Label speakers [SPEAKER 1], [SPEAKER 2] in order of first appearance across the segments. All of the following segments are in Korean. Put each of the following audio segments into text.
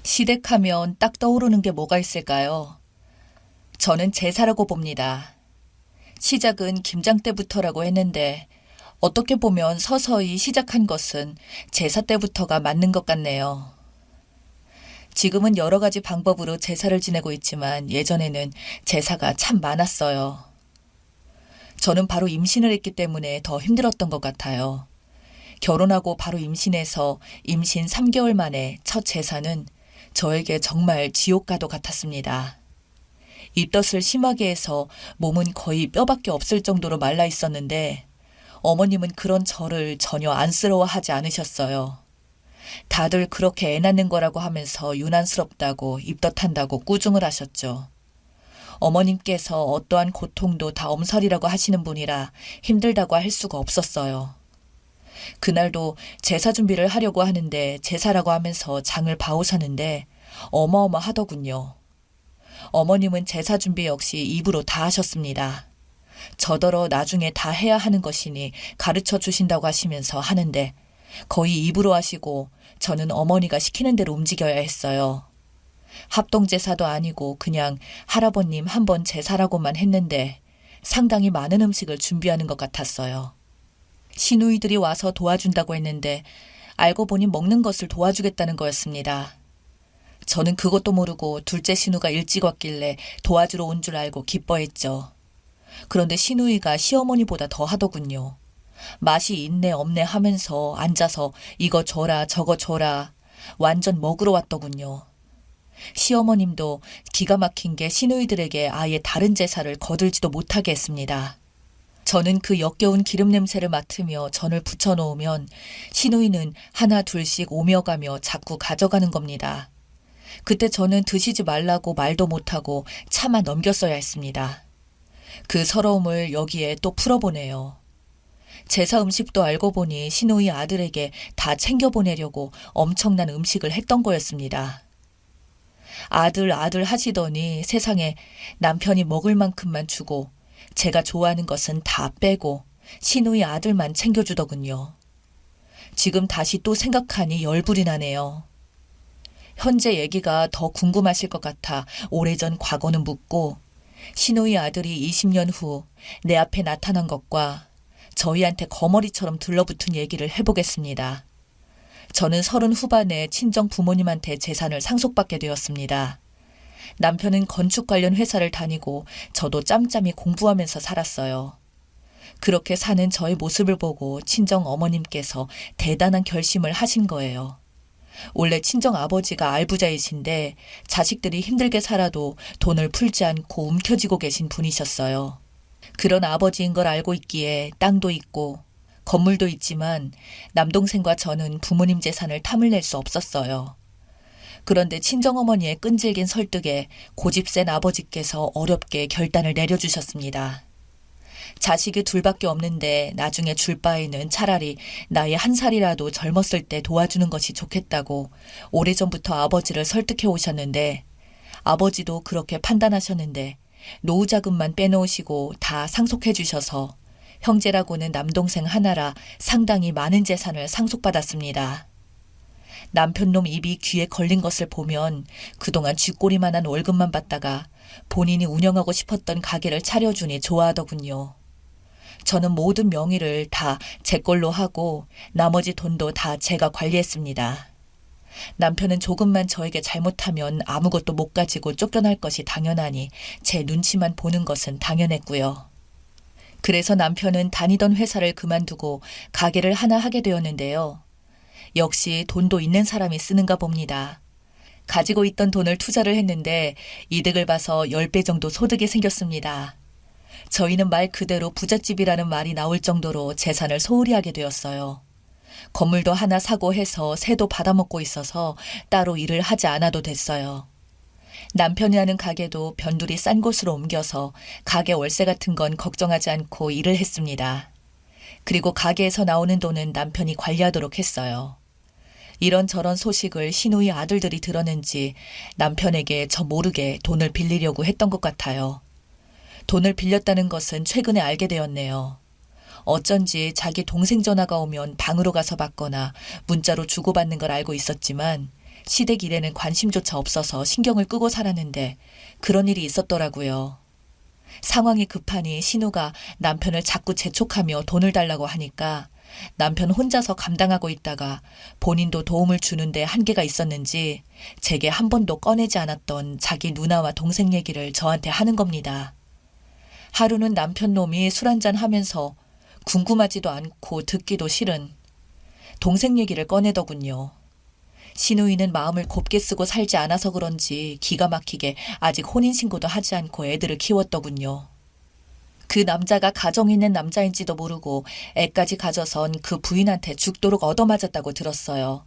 [SPEAKER 1] 시댁하면 딱 떠오르는 게 뭐가 있을까요? 저는 제사라고 봅니다. 시작은 김장 때부터라고 했는데 어떻게 보면 서서히 시작한 것은 제사 때부터가 맞는 것 같네요. 지금은 여러 가지 방법으로 제사를 지내고 있지만 예전에는 제사가 참 많았어요. 저는 바로 임신을 했기 때문에 더 힘들었던 것 같아요. 결혼하고 바로 임신해서 임신 3개월 만에 첫 제사는 저에게 정말 지옥과도 같았습니다. 입덧을 심하게 해서 몸은 거의 뼈밖에 없을 정도로 말라 있었는데 어머님은 그런 저를 전혀 안쓰러워하지 않으셨어요. 다들 그렇게 애 낳는 거라고 하면서 유난스럽다고 입덧한다고 꾸중을 하셨죠. 어머님께서 어떠한 고통도 다 엄살이라고 하시는 분이라 힘들다고 할 수가 없었어요. 그날도 제사 준비를 하려고 하는데 제사라고 하면서 장을 봐오셨는데 어마어마하더군요. 어머님은 제사 준비 역시 입으로 다 하셨습니다. 저더러 나중에 다 해야 하는 것이니 가르쳐 주신다고 하시면서 하는데 거의 입으로 하시고 저는 어머니가 시키는 대로 움직여야 했어요. 합동제사도 아니고 그냥 할아버님 한 번 제사라고만 했는데 상당히 많은 음식을 준비하는 것 같았어요. 시누이들이 와서 도와준다고 했는데 알고 보니 먹는 것을 도와주겠다는 거였습니다. 저는 그것도 모르고 둘째 시누가 일찍 왔길래 도와주러 온 줄 알고 기뻐했죠. 그런데 시누이가 시어머니보다 더 하더군요. 맛이 있네 없네 하면서 앉아서 이거 줘라 저거 줘라 완전 먹으러 왔더군요. 시어머님도 기가 막힌 게 시누이들에게 아예 다른 제사를 거들지도 못하게 했습니다. 저는 그 역겨운 기름 냄새를 맡으며 전을 붙여놓으면 시누이는 하나 둘씩 오며 가며 자꾸 가져가는 겁니다. 그때 저는 드시지 말라고 말도 못하고 차마 넘겼어야 했습니다. 그 서러움을 여기에 또 풀어보네요. 제사 음식도 알고 보니 시누이 아들에게 다 챙겨보내려고 엄청난 음식을 했던 거였습니다. 아들 하시더니 세상에 남편이 먹을 만큼만 주고 제가 좋아하는 것은 다 빼고 시누이 아들만 챙겨주더군요. 지금 다시 또 생각하니 열불이 나네요. 현재 얘기가 더 궁금하실 것 같아 오래전 과거는 묻고 시누이 아들이 20년 후 내 앞에 나타난 것과 저희한테 거머리처럼 들러붙은 얘기를 해보겠습니다. 저는 30 후반에 친정 부모님한테 재산을 상속받게 되었습니다. 남편은 건축 관련 회사를 다니고 저도 짬짬이 공부하면서 살았어요. 그렇게 사는 저의 모습을 보고 친정 어머님께서 대단한 결심을 하신 거예요. 원래 친정 아버지가 알부자이신데 자식들이 힘들게 살아도 돈을 풀지 않고 움켜쥐고 계신 분이셨어요. 그런 아버지인 걸 알고 있기에 땅도 있고 건물도 있지만 남동생과 저는 부모님 재산을 탐을 낼 수 없었어요. 그런데 친정어머니의 끈질긴 설득에 고집센 아버지께서 어렵게 결단을 내려주셨습니다. 자식이 둘밖에 없는데 나중에 줄 바에는 차라리 나이 1살이라도 젊었을 때 도와주는 것이 좋겠다고 오래전부터 아버지를 설득해 오셨는데 아버지도 그렇게 판단하셨는데 노후자금만 빼놓으시고 다 상속해 주셔서 형제라고는 남동생 하나라 상당히 많은 재산을 상속받았습니다. 남편놈 입이 귀에 걸린 것을 보면 그동안 쥐꼬리만한 월급만 받다가 본인이 운영하고 싶었던 가게를 차려주니 좋아하더군요. 저는 모든 명의를 다 제 걸로 하고 나머지 돈도 다 제가 관리했습니다. 남편은 조금만 저에게 잘못하면 아무것도 못 가지고 쫓겨날 것이 당연하니 제 눈치만 보는 것은 당연했고요. 그래서 남편은 다니던 회사를 그만두고 가게를 하나 하게 되었는데요. 역시 돈도 있는 사람이 쓰는가 봅니다. 가지고 있던 돈을 투자를 했는데 이득을 봐서 10배 정도 소득이 생겼습니다. 저희는 말 그대로 부잣집이라는 말이 나올 정도로 재산을 소홀히 하게 되었어요. 건물도 하나 사고 해서 세도 받아먹고 있어서 따로 일을 하지 않아도 됐어요. 남편이 하는 가게도 변두리 싼 곳으로 옮겨서 가게 월세 같은 건 걱정하지 않고 일을 했습니다. 그리고 가게에서 나오는 돈은 남편이 관리하도록 했어요. 이런저런 소식을 시누이 아들들이 들었는지 남편에게 저 모르게 돈을 빌리려고 했던 것 같아요. 돈을 빌렸다는 것은 최근에 알게 되었네요. 어쩐지 자기 동생 전화가 오면 방으로 가서 받거나 문자로 주고받는 걸 알고 있었지만 시댁 일에는 관심조차 없어서 신경을 끄고 살았는데 그런 일이 있었더라고요. 상황이 급하니 신우가 남편을 자꾸 재촉하며 돈을 달라고 하니까 남편 혼자서 감당하고 있다가 본인도 도움을 주는데 한계가 있었는지 제게 한 번도 꺼내지 않았던 자기 누나와 동생 얘기를 저한테 하는 겁니다. 하루는 남편 놈이 술 한잔 하면서 궁금하지도 않고 듣기도 싫은 동생 얘기를 꺼내더군요. 시누이는 마음을 곱게 쓰고 살지 않아서 그런지 기가 막히게 아직 혼인신고도 하지 않고 애들을 키웠더군요. 그 남자가 가정 있는 남자인지도 모르고 애까지 가져선 그 부인한테 죽도록 얻어맞았다고 들었어요.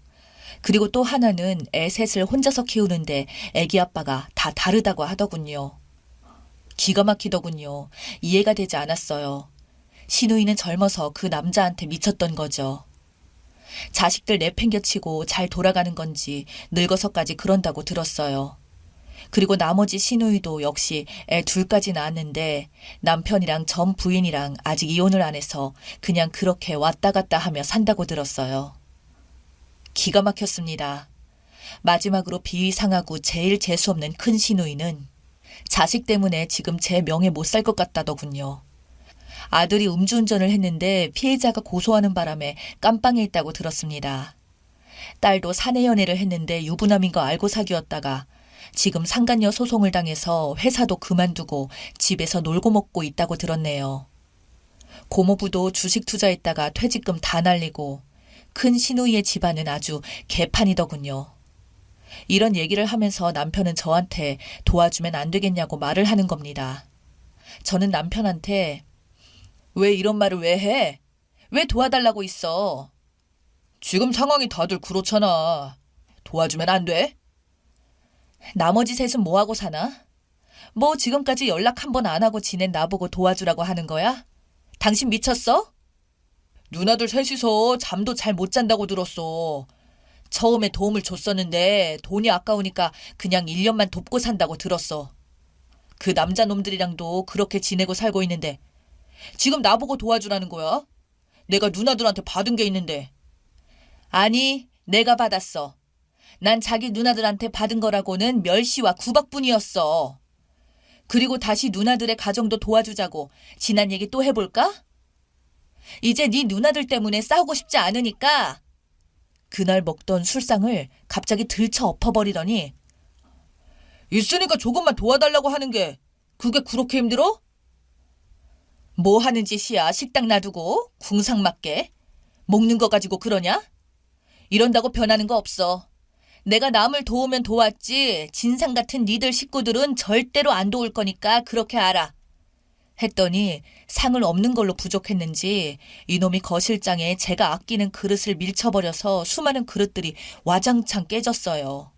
[SPEAKER 1] 그리고 또 하나는 애 셋을 혼자서 키우는데 애기 아빠가 다 다르다고 하더군요. 기가 막히더군요. 이해가 되지 않았어요. 시누이는 젊어서 그 남자한테 미쳤던 거죠. 자식들 내팽개치고 잘 돌아가는 건지 늙어서까지 그런다고 들었어요. 그리고 나머지 시누이도 역시 애 둘까지 낳았는데 남편이랑 전 부인이랑 아직 이혼을 안 해서 그냥 그렇게 왔다 갔다 하며 산다고 들었어요. 기가 막혔습니다. 마지막으로 비위 상하고 제일 재수없는 큰 시누이는 자식 때문에 지금 제 명예 못 살 것 같다더군요. 아들이 음주운전을 했는데 피해자가 고소하는 바람에 깜빵에 있다고 들었습니다. 딸도 사내 연애를 했는데 유부남인 거 알고 사귀었다가 지금 상간녀 소송을 당해서 회사도 그만두고 집에서 놀고 먹고 있다고 들었네요. 고모부도 주식 투자했다가 퇴직금 다 날리고 큰 시누이의 집안은 아주 개판이더군요. 이런 얘기를 하면서 남편은 저한테 도와주면 안 되겠냐고 말을 하는 겁니다. 저는 남편한테 왜 이런 말을 왜 해? 왜 도와달라고 있어? 지금 상황이 다들 그렇잖아. 도와주면 안 돼? 나머지 셋은 뭐하고 사나? 뭐 지금까지 연락 한 번 안 하고 지낸 나보고 도와주라고 하는 거야? 당신 미쳤어? 누나들 셋이서 잠도 잘 못 잔다고 들었어. 처음에 도움을 줬었는데 돈이 아까우니까 그냥 1년만 돕고 산다고 들었어. 그 남자 놈들이랑도 그렇게 지내고 살고 있는데 지금 나보고 도와주라는 거야? 내가 누나들한테 받은 게 있는데. 아니, 내가 받았어. 난 자기 누나들한테 받은 거라고는 멸시와 구박뿐이었어. 그리고 다시 누나들의 가정도 도와주자고 지난 얘기 또 해볼까? 이제 네 누나들 때문에 싸우고 싶지 않으니까. 그날 먹던 술상을 갑자기 들쳐 엎어버리더니 있으니까 조금만 도와달라고 하는 게 그게 그렇게 힘들어? 뭐 하는 짓이야, 식당 놔두고 궁상맞게. 먹는 거 가지고 그러냐? 이런다고 변하는 거 없어. 내가 남을 도우면 도왔지 진상 같은 니들 식구들은 절대로 안 도울 거니까 그렇게 알아. 했더니 상을 엎는 걸로 부족했는지 이놈이 거실장에 제가 아끼는 그릇을 밀쳐버려서 수많은 그릇들이 와장창 깨졌어요.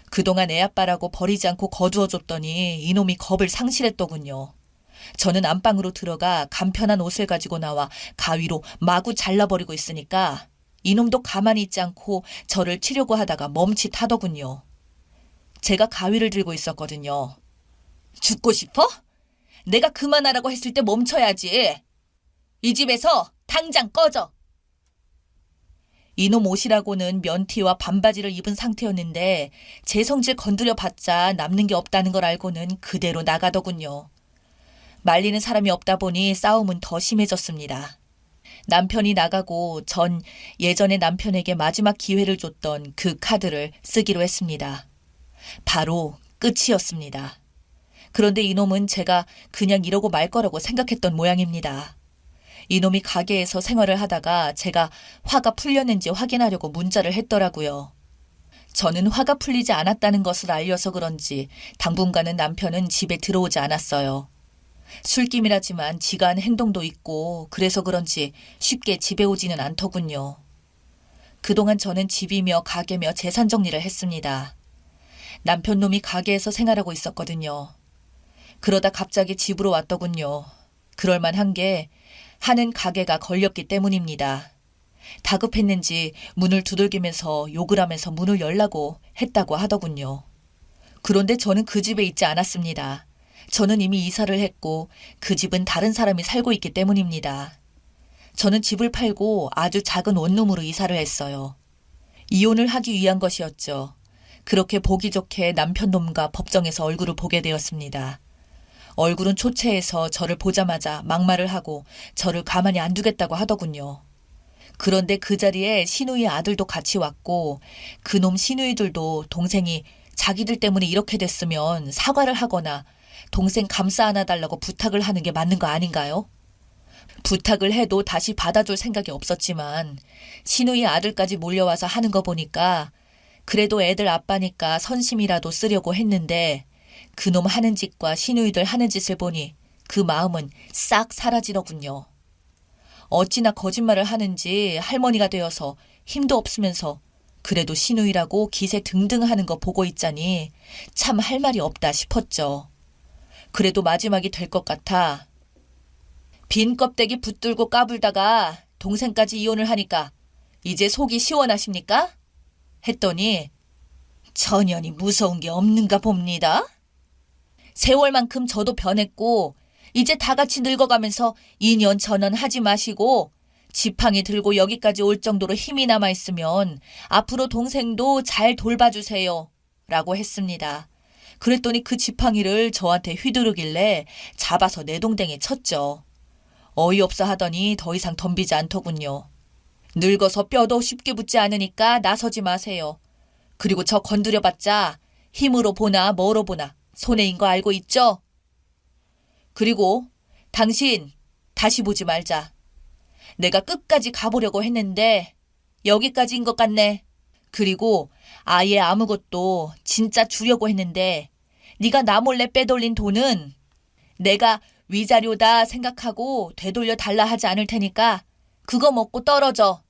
[SPEAKER 1] 그동안 애 아빠라고 버리지 않고 거두어줬더니 이놈이 겁을 상실했더군요. 저는 안방으로 들어가 간편한 옷을 가지고 나와 가위로 마구 잘라버리고 있으니까 이놈도 가만히 있지 않고 저를 치려고 하다가 멈칫하더군요. 제가 가위를 들고 있었거든요. 죽고 싶어? 내가 그만하라고 했을 때 멈춰야지. 이 집에서 당장 꺼져. 이놈 옷이라고는 면티와 반바지를 입은 상태였는데 제 성질 건드려봤자 남는 게 없다는 걸 알고는 그대로 나가더군요. 말리는 사람이 없다 보니 싸움은 더 심해졌습니다. 남편이 나가고 전 예전에 남편에게 마지막 기회를 줬던 그 카드를 쓰기로 했습니다. 바로 끝이었습니다. 그런데 이놈은 제가 그냥 이러고 말 거라고 생각했던 모양입니다. 이놈이 가게에서 생활을 하다가 제가 화가 풀렸는지 확인하려고 문자를 했더라고요. 저는 화가 풀리지 않았다는 것을 알려서 그런지 당분간은 남편은 집에 들어오지 않았어요. 술김이라지만 지가 한 행동도 있고 그래서 그런지 쉽게 집에 오지는 않더군요. 그동안 저는 집이며 가게며 재산 정리를 했습니다. 남편 놈이 가게에서 생활하고 있었거든요. 그러다 갑자기 집으로 왔더군요. 그럴만한 게 하는 가게가 걸렸기 때문입니다. 다급했는지 문을 두들기면서 욕을 하면서 문을 열라고 했다고 하더군요. 그런데 저는 그 집에 있지 않았습니다. 저는 이미 이사를 했고 그 집은 다른 사람이 살고 있기 때문입니다. 저는 집을 팔고 아주 작은 원룸으로 이사를 했어요. 이혼을 하기 위한 것이었죠. 그렇게 보기 좋게 남편 놈과 법정에서 얼굴을 보게 되었습니다. 얼굴은 초췌해서 저를 보자마자 막말을 하고 저를 가만히 안 두겠다고 하더군요. 그런데 그 자리에 시누이 아들도 같이 왔고 그놈 시누이들도 동생이 자기들 때문에 이렇게 됐으면 사과를 하거나 동생 감싸 안아달라고 부탁을 하는 게 맞는 거 아닌가요? 부탁을 해도 다시 받아줄 생각이 없었지만 시누이 아들까지 몰려와서 하는 거 보니까 그래도 애들 아빠니까 선심이라도 쓰려고 했는데 그놈 하는 짓과 시누이들 하는 짓을 보니 그 마음은 싹 사라지더군요. 어찌나 거짓말을 하는지 할머니가 되어서 힘도 없으면서 그래도 시누이라고 기세 등등 하는 거 보고 있자니 참 할 말이 없다 싶었죠. 그래도 마지막이 될 것 같아 빈 껍데기 붙들고 까불다가 동생까지 이혼을 하니까 이제 속이 시원하십니까? 했더니 전현이 무서운 게 없는가 봅니다. 세월만큼 저도 변했고 이제 다 같이 늙어가면서 인연 전원 하지 마시고 지팡이 들고 여기까지 올 정도로 힘이 남아있으면 앞으로 동생도 잘 돌봐주세요. 라고 했습니다. 그랬더니 그 지팡이를 저한테 휘두르길래 잡아서 내동댕에 쳤죠. 어이없어 하더니 더 이상 덤비지 않더군요. 늙어서 뼈도 쉽게 붙지 않으니까 나서지 마세요. 그리고 저 건드려봤자 힘으로 보나 뭐로 보나 손해인 거 알고 있죠? 그리고 당신 다시 보지 말자. 내가 끝까지 가보려고 했는데 여기까지인 것 같네. 그리고 아예 아무것도 진짜 주려고 했는데 네가 나 몰래 빼돌린 돈은 내가 위자료다 생각하고 되돌려 달라 하지 않을 테니까 그거 먹고 떨어져.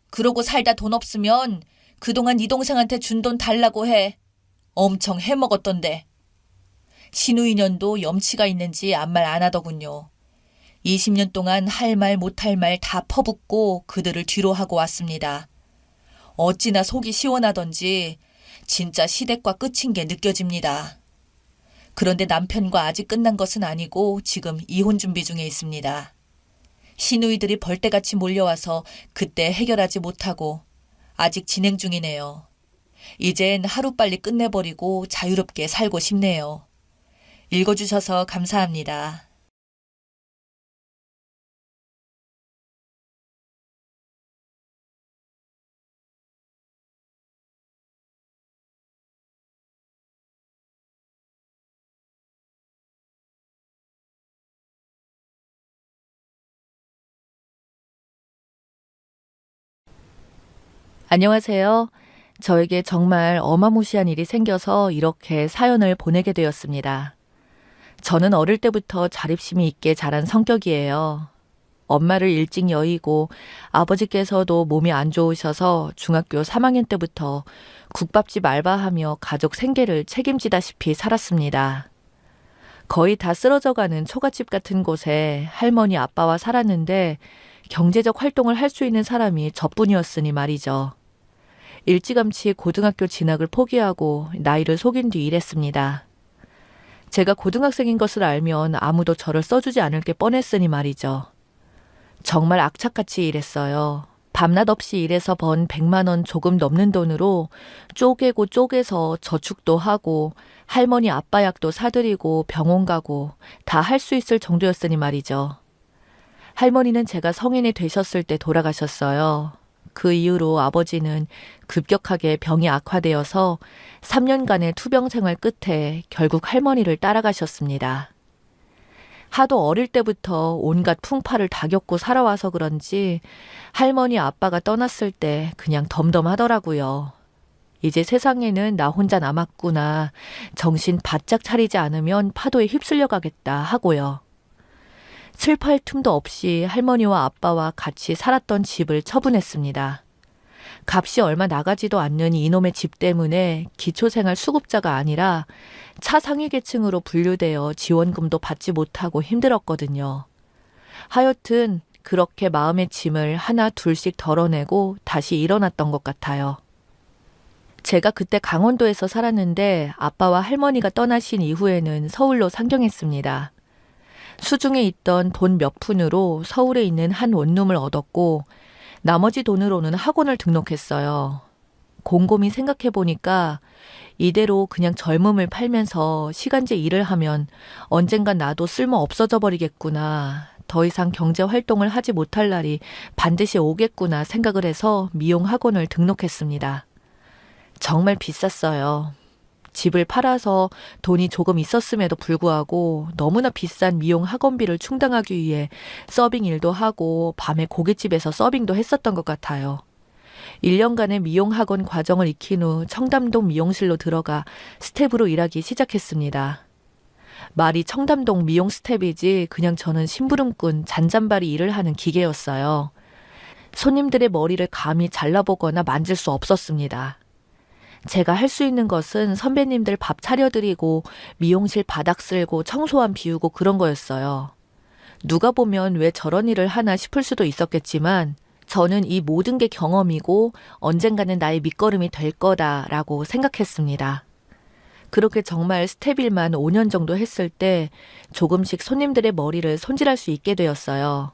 [SPEAKER 1] 그러고 살다 돈 없으면 그동안 네 동생한테 준 돈 달라고 해. 엄청 해먹었던데. 신우인연도 염치가 있는지 아무 말 안 하더군요. 20년 동안 할 말 못할 말 다 퍼붓고 그들을 뒤로 하고 왔습니다. 어찌나 속이 시원하던지 진짜 시댁과 끝인 게 느껴집니다. 그런데 남편과 아직 끝난 것은 아니고 지금 이혼 준비 중에 있습니다. 시누이들이 벌떼같이 몰려와서 그때 해결하지 못하고 아직 진행 중이네요. 이젠 하루빨리 끝내버리고 자유롭게 살고 싶네요. 읽어주셔서 감사합니다. 안녕하세요. 저에게 정말 어마무시한 일이 생겨서 이렇게 사연을 보내게 되었습니다. 저는 어릴 때부터 자립심이 있게 자란 성격이에요. 엄마를 일찍 여의고 아버지께서도 몸이 안 좋으셔서 중학교 3학년 때부터 국밥집 알바하며 가족 생계를 책임지다시피 살았습니다. 거의 다 쓰러져가는 초가집 같은 곳에 할머니 아빠와 살았는데 경제적 활동을 할 수 있는 사람이 저뿐이었으니 말이죠. 일찌감치 고등학교 진학을 포기하고 나이를 속인 뒤 일했습니다. 제가 고등학생인 것을 알면 아무도 저를 써주지 않을 게 뻔했으니 말이죠. 정말 악착같이 일했어요. 밤낮 없이 일해서 번 100만 원 조금 넘는 돈으로 쪼개고 쪼개서 저축도 하고 할머니 아빠 약도 사드리고 병원 가고 다 할 수 있을 정도였으니 말이죠. 할머니는 제가 성인이 되셨을 때 돌아가셨어요. 그 이후로 아버지는 급격하게 병이 악화되어서 3년간의 투병 생활 끝에 결국 할머니를 따라가셨습니다. 하도 어릴 때부터 온갖 풍파를 다 겪고 살아와서 그런지 할머니 아빠가 떠났을 때 그냥 덤덤하더라고요. 이제 세상에는 나 혼자 남았구나. 정신 바짝 차리지 않으면 파도에 휩쓸려 가겠다 하고요. 슬퍼할 틈도 없이 할머니와 아빠와 같이 살았던 집을 처분했습니다. 값이 얼마 나가지도 않는 이놈의 집 때문에 기초생활 수급자가 아니라 차상위 계층으로 분류되어 지원금도 받지 못하고 힘들었거든요. 하여튼 그렇게 마음의 짐을 하나 둘씩 덜어내고 다시 일어났던 것 같아요. 제가 그때 강원도에서 살았는데 아빠와 할머니가 떠나신 이후에는 서울로 상경했습니다. 수중에 있던 돈 몇 푼으로 서울에 있는 한 원룸을 얻었고 나머지 돈으로는 학원을 등록했어요. 곰곰이 생각해보니까 이대로 그냥 젊음을 팔면서 시간제 일을 하면 언젠간 나도 쓸모 없어져 버리겠구나. 더 이상 경제 활동을 하지 못할 날이 반드시 오겠구나 생각을 해서 미용 학원을 등록했습니다. 정말 비쌌어요. 집을 팔아서 돈이 조금 있었음에도 불구하고 너무나 비싼 미용 학원비를 충당하기 위해 서빙 일도 하고 밤에 고깃집에서 서빙도 했었던 것 같아요. 1년간의 미용 학원 과정을 익힌 후 청담동 미용실로 들어가 스텝으로 일하기 시작했습니다. 말이 청담동 미용 스텝이지 그냥 저는 심부름꾼 잔잔바리 일을 하는 기계였어요. 손님들의 머리를 감히 잘라보거나 만질 수 없었습니다. 제가 할 수 있는 것은 선배님들 밥 차려드리고 미용실 바닥 쓸고 청소함 비우고 그런 거였어요. 누가 보면 왜 저런 일을 하나 싶을 수도 있었겠지만 저는 이 모든 게 경험이고 언젠가는 나의 밑거름이 될 거다라고 생각했습니다. 그렇게 정말 스텝일만 5년 정도 했을 때 조금씩 손님들의 머리를 손질할 수 있게 되었어요.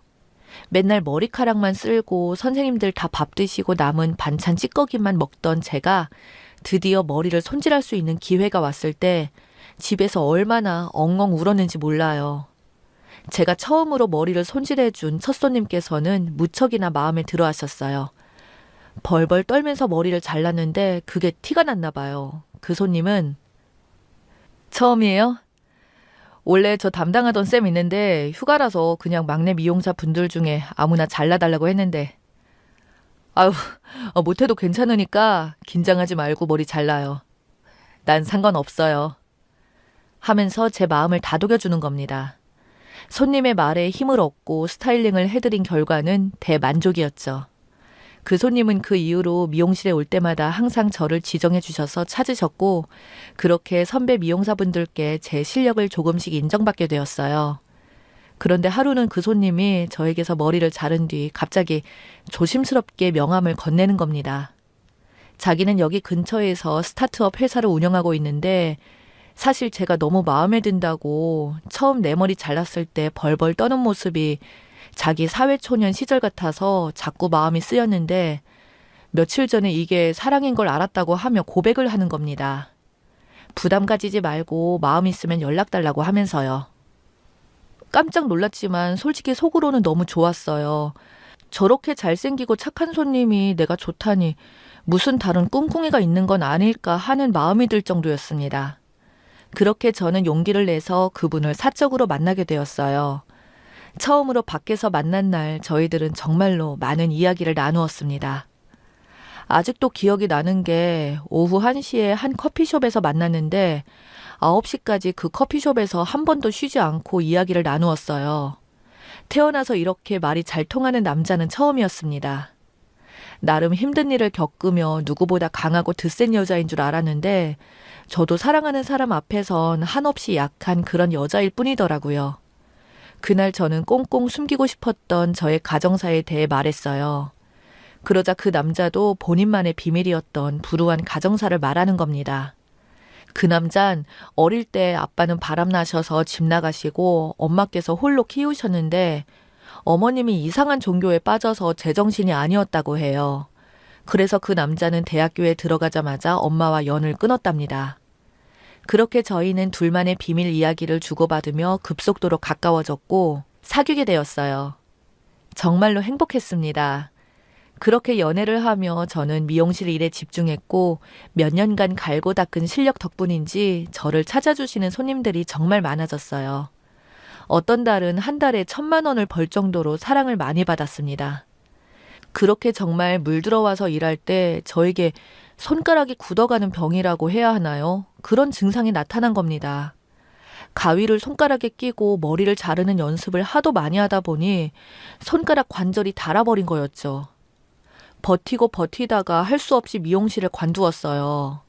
[SPEAKER 1] 맨날 머리카락만 쓸고 선생님들 다 밥 드시고 남은 반찬 찌꺼기만 먹던 제가 드디어 머리를 손질할 수 있는 기회가 왔을 때 집에서 얼마나 엉엉 울었는지 몰라요. 제가 처음으로 머리를 손질해준 첫 손님께서는 무척이나 마음에 들어 하셨어요. 벌벌 떨면서 머리를 잘랐는데 그게 티가 났나 봐요. 그 손님은 처음이에요? 원래 저 담당하던 쌤 있는데 휴가라서 그냥 막내 미용사 분들 중에 아무나 잘라달라고 했는데 아유, 못해도 괜찮으니까 긴장하지 말고 머리 잘라요. 난 상관없어요. 하면서 제 마음을 다독여주는 겁니다. 손님의 말에 힘을 얻고 스타일링을 해드린 결과는 대만족이었죠. 그 손님은 그 이후로 미용실에 올 때마다 항상 저를 지정해 주셔서 찾으셨고 그렇게 선배 미용사분들께 제 실력을 조금씩 인정받게 되었어요. 그런데 하루는 그 손님이 저에게서 머리를 자른 뒤 갑자기 조심스럽게 명함을 건네는 겁니다. 자기는 여기 근처에서 스타트업 회사를 운영하고 있는데 사실 제가 너무 마음에 든다고 처음 내 머리 잘랐을 때 벌벌 떠는 모습이 자기 사회초년 시절 같아서 자꾸 마음이 쓰였는데 며칠 전에 이게 사랑인 걸 알았다고 하며 고백을 하는 겁니다. 부담 가지지 말고 마음 있으면 연락 달라고 하면서요. 깜짝 놀랐지만 솔직히 속으로는 너무 좋았어요. 저렇게 잘생기고 착한 손님이 내가 좋다니 무슨 다른 꿍꿍이가 있는 건 아닐까 하는 마음이 들 정도였습니다. 그렇게 저는 용기를 내서 그분을 사적으로 만나게 되었어요. 처음으로 밖에서 만난 날 저희들은 정말로 많은 이야기를 나누었습니다. 아직도 기억이 나는 게 오후 1시에 한 커피숍에서 만났는데 9시까지 그 커피숍에서 한 번도 쉬지 않고 이야기를 나누었어요. 태어나서 이렇게 말이 잘 통하는 남자는 처음이었습니다. 나름 힘든 일을 겪으며 누구보다 강하고 드센 여자인 줄 알았는데 저도 사랑하는 사람 앞에선 한없이 약한 그런 여자일 뿐이더라고요. 그날 저는 꽁꽁 숨기고 싶었던 저의 가정사에 대해 말했어요. 그러자 그 남자도 본인만의 비밀이었던 불우한 가정사를 말하는 겁니다. 그 남잔 어릴 때 아빠는 바람나셔서 집 나가시고 엄마께서 홀로 키우셨는데 어머님이 이상한 종교에 빠져서 제정신이 아니었다고 해요. 그래서 그 남자는 대학교에 들어가자마자 엄마와 연을 끊었답니다. 그렇게 저희는 둘만의 비밀 이야기를 주고받으며 급속도로 가까워졌고 사귀게 되었어요. 정말로 행복했습니다. 그렇게 연애를 하며 저는 미용실 일에 집중했고 몇 년간 갈고 닦은 실력 덕분인지 저를 찾아주시는 손님들이 정말 많아졌어요. 어떤 달은 한 달에 1,000만 원을 벌 정도로 사랑을 많이 받았습니다. 그렇게 정말 물 들어와서 일할 때 저에게 손가락이 굳어가는 병이라고 해야 하나요? 그런 증상이 나타난 겁니다. 가위를 손가락에 끼고 머리를 자르는 연습을 하도 많이 하다 보니 손가락 관절이 닳아버린 거였죠. 버티고 버티다가 할 수 없이 미용실을 관두었어요.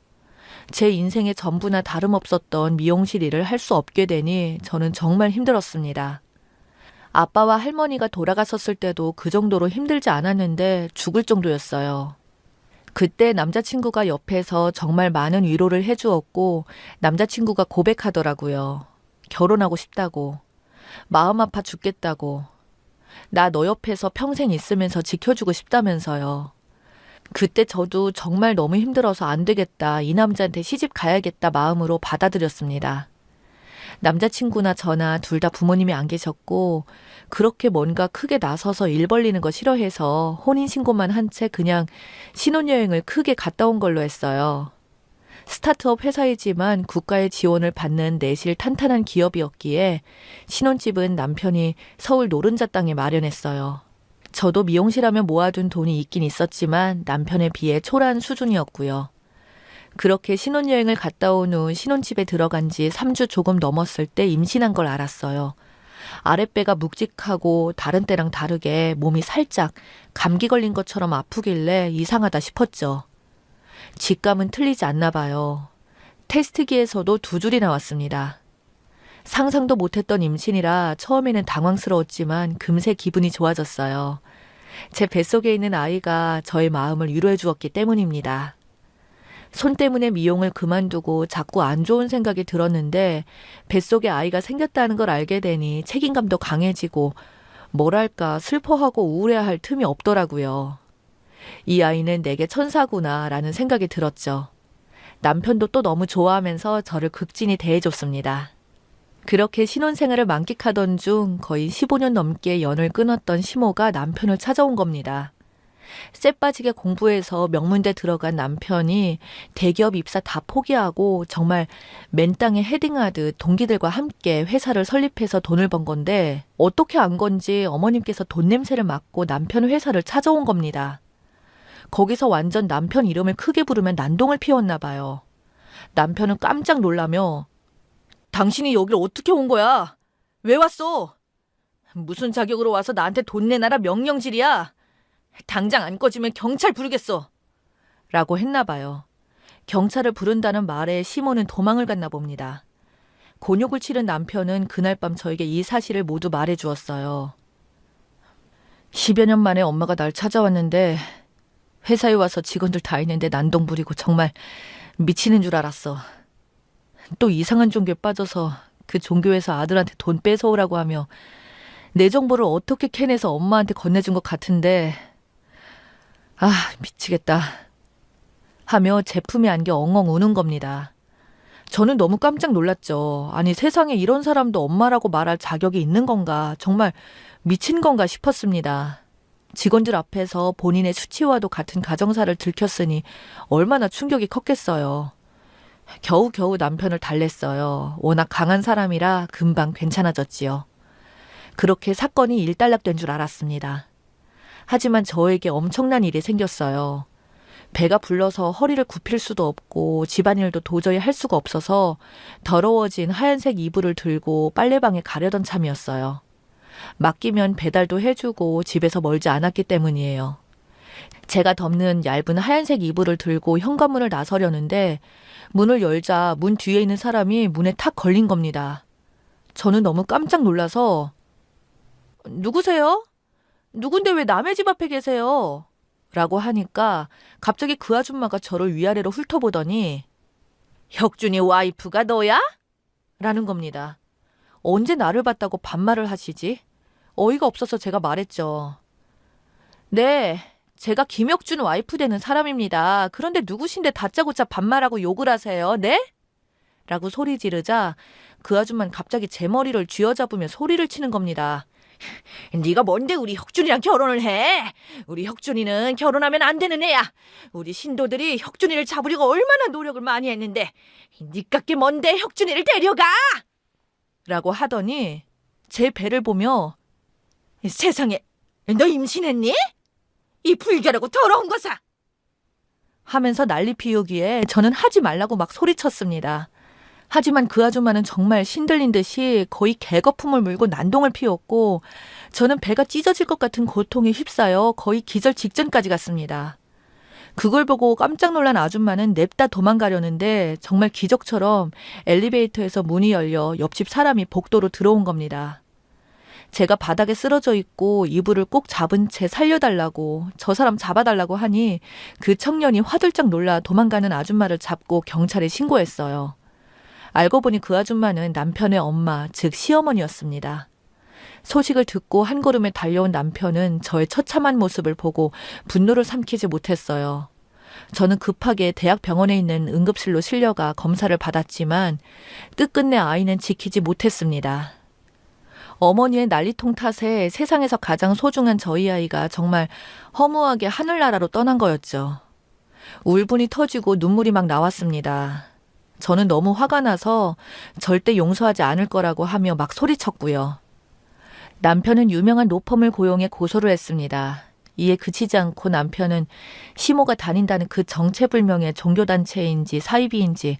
[SPEAKER 1] 제 인생의 전부나 다름없었던 미용실 일을 할 수 없게 되니 저는 정말 힘들었습니다. 아빠와 할머니가 돌아갔었을 때도 그 정도로 힘들지 않았는데 죽을 정도였어요. 그때 남자친구가 옆에서 정말 많은 위로를 해주었고 남자친구가 고백하더라고요. 결혼하고 싶다고. 마음 아파 죽겠다고. 나 너 옆에서 평생 있으면서 지켜주고 싶다면서요. 그때 저도 정말 너무 힘들어서 안 되겠다, 이 남자한테 시집 가야겠다 마음으로 받아들였습니다. 남자친구나 저나 둘 다 부모님이 안 계셨고 그렇게 뭔가 크게 나서서 일 벌리는 거 싫어해서 혼인신고만 한 채 그냥 신혼여행을 크게 갔다 온 걸로 했어요. 스타트업 회사이지만 국가의 지원을 받는 내실 탄탄한 기업이었기에 신혼집은 남편이 서울 노른자 땅에 마련했어요. 저도 미용실 하면 모아둔 돈이 있긴 있었지만 남편에 비해 초라한 수준이었고요. 그렇게 신혼여행을 갔다 온 후 신혼집에 들어간 지 3주 조금 넘었을 때 임신한 걸 알았어요. 아랫배가 묵직하고 다른 때랑 다르게 몸이 살짝 감기 걸린 것처럼 아프길래 이상하다 싶었죠. 직감은 틀리지 않나 봐요. 테스트기에서도 2줄이 나왔습니다. 상상도 못했던 임신이라 처음에는 당황스러웠지만 금세 기분이 좋아졌어요. 제 뱃속에 있는 아이가 저의 마음을 위로해 주었기 때문입니다. 손 때문에 미용을 그만두고 자꾸 안 좋은 생각이 들었는데 뱃속에 아이가 생겼다는 걸 알게 되니 책임감도 강해지고 뭐랄까 슬퍼하고 우울해할 틈이 없더라고요. 이 아이는 내게 천사구나 라는 생각이 들었죠. 남편도 또 너무 좋아하면서 저를 극진히 대해줬습니다. 그렇게 신혼생활을 만끽하던 중 거의 15년 넘게 연을 끊었던 시모가 남편을 찾아온 겁니다. 쎄 빠지게 공부해서 명문대 들어간 남편이 대기업 입사 다 포기하고 정말 맨땅에 헤딩하듯 동기들과 함께 회사를 설립해서 돈을 번 건데 어떻게 안 건지 어머님께서 돈 냄새를 맡고 남편 회사를 찾아온 겁니다. 거기서 완전 남편 이름을 크게 부르면 난동을 피웠나 봐요. 남편은 깜짝 놀라며 당신이 여길 어떻게 온 거야? 왜 왔어? 무슨 자격으로 와서 나한테 돈 내놔라 명령질이야? 당장 안 꺼지면 경찰 부르겠어. 라고 했나 봐요. 경찰을 부른다는 말에 시모는 도망을 갔나 봅니다. 곤욕을 치른 남편은 그날 밤 저에게 이 사실을 모두 말해 주었어요. 10여 년 만에 엄마가 날 찾아왔는데 회사에 와서 직원들 다 있는데 난동 부리고 정말 미치는 줄 알았어. 또 이상한 종교에 빠져서 그 종교에서 아들한테 돈 뺏어오라고 하며 내 정보를 어떻게 캐내서 엄마한테 건네준 것 같은데 미치겠다 하며 제품에 안겨 엉엉 우는 겁니다. 저는 너무 깜짝 놀랐죠. 아니 세상에 이런 사람도 엄마라고 말할 자격이 있는 건가, 정말 미친 건가 싶었습니다. 직원들 앞에서 본인의 수치와도 같은 가정사를 들켰으니 얼마나 충격이 컸겠어요. 겨우겨우 남편을 달랬어요. 워낙 강한 사람이라 금방 괜찮아졌지요. 그렇게 사건이 일단락된 줄 알았습니다. 하지만 저에게 엄청난 일이 생겼어요. 배가 불러서 허리를 굽힐 수도 없고 집안일도 도저히 할 수가 없어서 더러워진 하얀색 이불을 들고 빨래방에 가려던 참이었어요. 맡기면 배달도 해주고 집에서 멀지 않았기 때문이에요. 제가 덮는 얇은 하얀색 이불을 들고 현관문을 나서려는데 문을 열자 문 뒤에 있는 사람이 문에 탁 걸린 겁니다. 저는 너무 깜짝 놀라서 누구세요? 누군데 왜 남의 집 앞에 계세요? 라고 하니까 갑자기 그 아줌마가 저를 위아래로 훑어보더니 혁준이 와이프가 너야? 라는 겁니다. 언제 나를 봤다고 반말을 하시지? 어이가 없어서 제가 말했죠. 네, 제가 김혁준 와이프 되는 사람입니다. 그런데 누구신데 다짜고짜 반말하고 욕을 하세요? 네? 라고 소리 지르자 그 아줌마는 갑자기 제 머리를 쥐어잡으며 소리를 치는 겁니다. 네가 뭔데 우리 혁준이랑 결혼을 해? 우리 혁준이는 결혼하면 안 되는 애야. 우리 신도들이 혁준이를 잡으려고 얼마나 노력을 많이 했는데 니깎게 뭔데 혁준이를 데려가? 라고 하더니 제 배를 보며 세상에 너 임신했니? 이 불결하고 더러운 것아! 하면서 난리 피우기에 저는 하지 말라고 막 소리쳤습니다. 하지만 그 아줌마는 정말 신들린 듯이 거의 개거품을 물고 난동을 피웠고 저는 배가 찢어질 것 같은 고통에 휩싸여 거의 기절 직전까지 갔습니다. 그걸 보고 깜짝 놀란 아줌마는 냅다 도망가려는데 정말 기적처럼 엘리베이터에서 문이 열려 옆집 사람이 복도로 들어온 겁니다. 제가 바닥에 쓰러져 있고 이불을 꼭 잡은 채 살려달라고, 저 사람 잡아달라고 하니 그 청년이 화들짝 놀라 도망가는 아줌마를 잡고 경찰에 신고했어요. 알고 보니 그 아줌마는 남편의 엄마, 즉 시어머니였습니다. 소식을 듣고 한 걸음에 달려온 남편은 저의 처참한 모습을 보고 분노를 삼키지 못했어요. 저는 급하게 대학 병원에 있는 응급실로 실려가 검사를 받았지만 끝끝내 아이는 지키지 못했습니다. 어머니의 난리통 탓에 세상에서 가장 소중한 저희 아이가 정말 허무하게 하늘나라로 떠난 거였죠. 울분이 터지고 눈물이 막 나왔습니다. 저는 너무 화가 나서 절대 용서하지 않을 거라고 하며 막 소리쳤고요. 남편은 유명한 로펌을 고용해 고소를 했습니다. 이에 그치지 않고 남편은 시모가 다닌다는 그 정체불명의 종교단체인지 사이비인지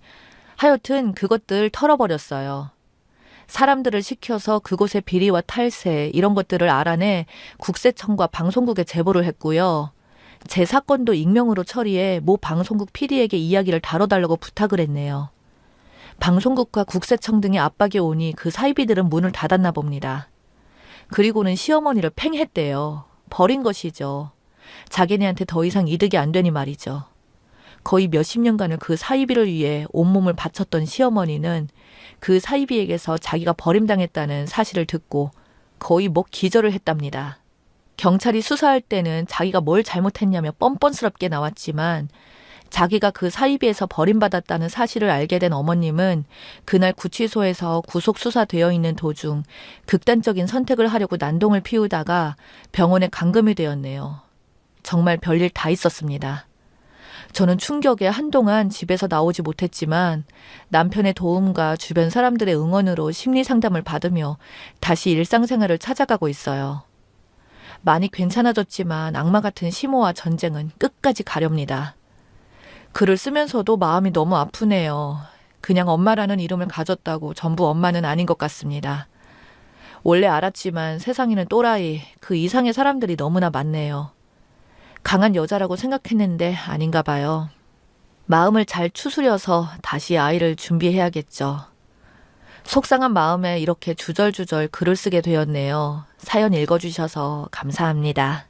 [SPEAKER 1] 하여튼 그것들 털어버렸어요. 사람들을 시켜서 그곳의 비리와 탈세 이런 것들을 알아내 국세청과 방송국에 제보를 했고요. 제 사건도 익명으로 처리해 모 방송국 PD에게 이야기를 다뤄달라고 부탁을 했네요. 방송국과 국세청 등의 압박이 오니 그 사이비들은 문을 닫았나 봅니다. 그리고는 시어머니를 팽했대요. 버린 것이죠. 자기네한테 더 이상 이득이 안 되니 말이죠. 거의 몇십 년간을 그 사이비를 위해 온몸을 바쳤던 시어머니는 그 사이비에게서 자기가 버림당했다는 사실을 듣고 거의 기절을 했답니다. 경찰이 수사할 때는 자기가 뭘 잘못했냐며 뻔뻔스럽게 나왔지만 자기가 그 사이비에서 버림받았다는 사실을 알게 된 어머님은 그날 구치소에서 구속수사되어 있는 도중 극단적인 선택을 하려고 난동을 피우다가 병원에 감금이 되었네요. 정말 별일 다 있었습니다. 저는 충격에 한동안 집에서 나오지 못했지만 남편의 도움과 주변 사람들의 응원으로 심리 상담을 받으며 다시 일상생활을 찾아가고 있어요. 많이 괜찮아졌지만 악마 같은 시모와 전쟁은 끝까지 가렵니다. 글을 쓰면서도 마음이 너무 아프네요. 그냥 엄마라는 이름을 가졌다고 전부 엄마는 아닌 것 같습니다. 원래 알았지만 세상에는 또라이, 그 이상의 사람들이 너무나 많네요. 강한 여자라고 생각했는데 아닌가 봐요. 마음을 잘 추스려서 다시 아이를 준비해야겠죠. 속상한 마음에 이렇게 주절주절 글을 쓰게 되었네요. 사연 읽어주셔서 감사합니다.